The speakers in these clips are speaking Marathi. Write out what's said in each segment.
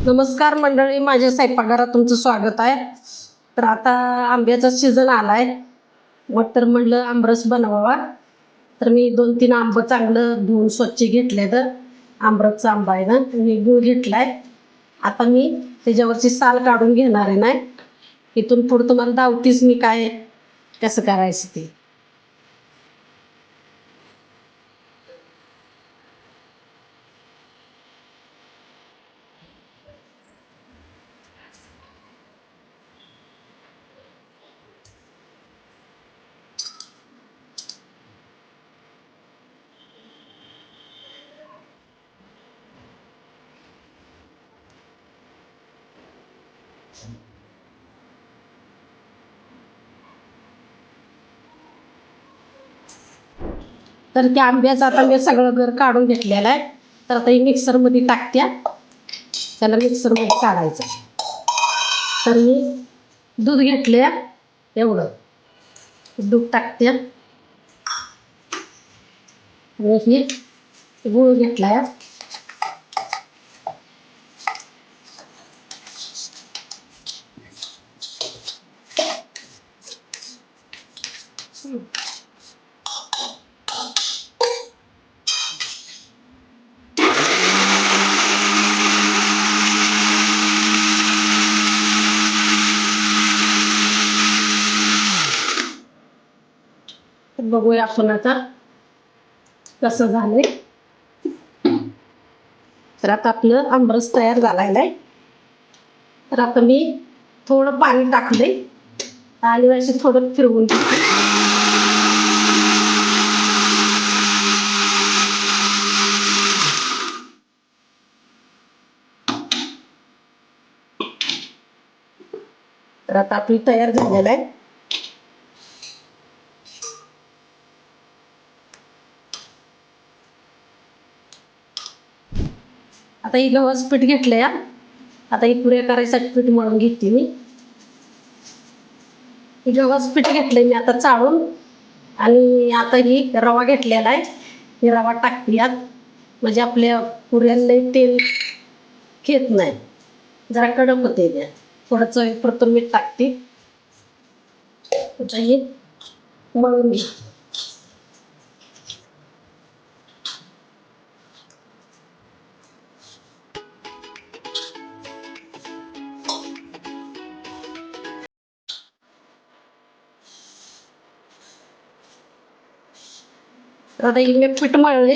नमस्कार मंडळी, माझ्या स्वयंपाकघरात तुमचं स्वागत आहे. तर आता आंब्याचा सीझन आलाय, मग तर म्हणलं आमरस बनवावा. तर मी 2-3 आंबं चांगलं धुवून स्वच्छ घेतले. तर आंबरसचा आंबा आहे ना, मी गूळ घेतलाय. आता मी त्याच्यावरची साल काढून घेणार आहे. नाही इथून पुढे तुम्हाला दावतीच मी काय कसं करायचं ते. तर त्या आंब्याचं आता मी सगळं घर काढून घेतलेलं आहे. तर आता ही मिक्सरमध्ये टाकत्या, त्याला मिक्सरमध्ये काढायचं. तर मी दूध घेतले, एवढं दूध टाकते आणि हे गूळ घेतलाय. बघूया आपण आता कसं झालंय. तर आता आपलं आंबरस तयार झालेला आहे. तर आता मी थोडं पाणी टाकले आणि असे थोडं फिरवून घेतले. तर आता आपली तयार झालेलं आहे. आता ही गव्हाचं पीठ घेतलंय. आता ही पुऱ्या करायसाठी पीठ मळून घेते मी. ही गव्हाचं पीठ घेतलंय मी आता चाळून. आणि आता ही रवा घेतलेला आहे, ही रवा टाकते यात, म्हणजे आपल्या पुऱ्यांना तेल घेत नाही, जरा कडक होते. त्या थोडं चवीपुरतं मीठ टाकते. आता ही मळून घे. आता ही मी पीठ मळले,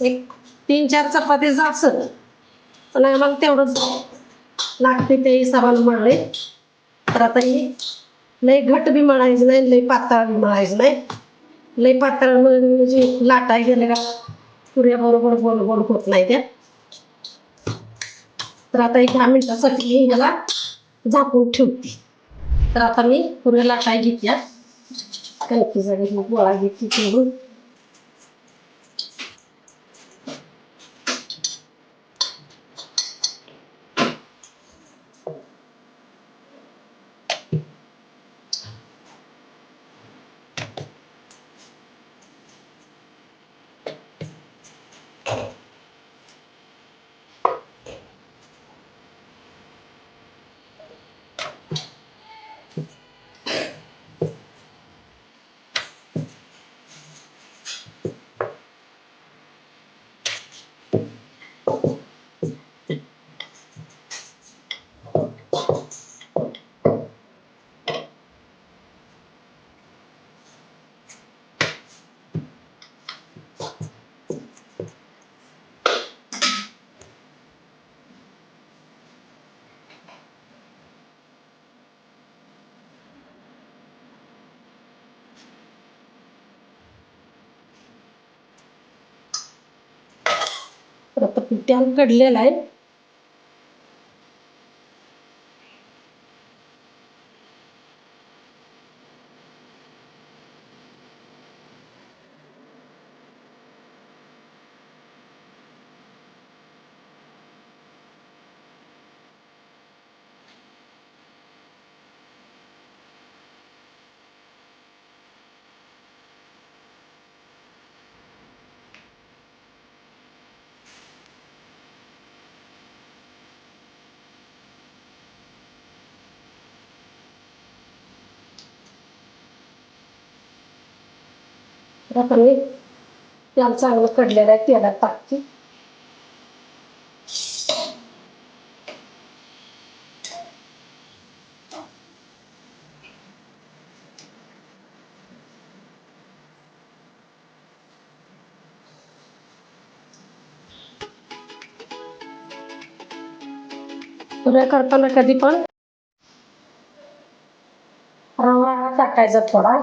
एक 3-4 चपातीचं असं, पण मग तेवढंच लागते ते हिशोबाने मळले. तर आता ही लय घट बी मळायचं नाही, लय पातळ बी मळायचं नाही. लय पातळ म्हणजे लाटाय गेले का पुऱ्या बरोबर गोल गोल होत नाही त्या. तर आता एक 10 मिनिटासाठी मी याला झाकून ठेवते. तर आता मी पुऱ्या लाटाय घेते. कणकी जागी गोळा घेते ठेवून. तर आता पिठ्याला कडलेला आहे. आता मी तेल चांगलं कडलेलं आहे, तेलात टाकते. पुऱ्या करताना कधी पण रवा टाकायचा थोडा,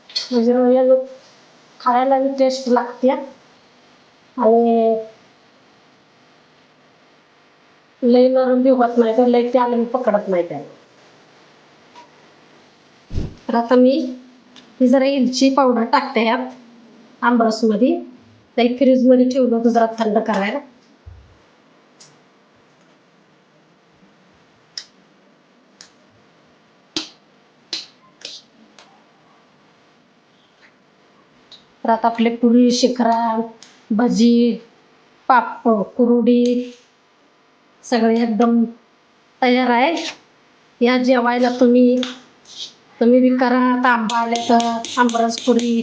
म्हणजे रव्यानं खायला बी टेस्ट लागते आणि लई नरम बी होत नाही, तर लई तेल पकडत नाही त्याला. तर आता मी ही जरा वेलची पावडर टाकते यात आंबरसमध्ये. ते फ्रीजमध्ये ठेवलं होतं जरा थंड करायला. तर आता आपले पुरी, शिखरा, भजी, पापड, कुरडी सगळे एकदम तयार आहे. या जेवायला तुम्ही बी करा. आता आंबा आले तर आंबरस पुरी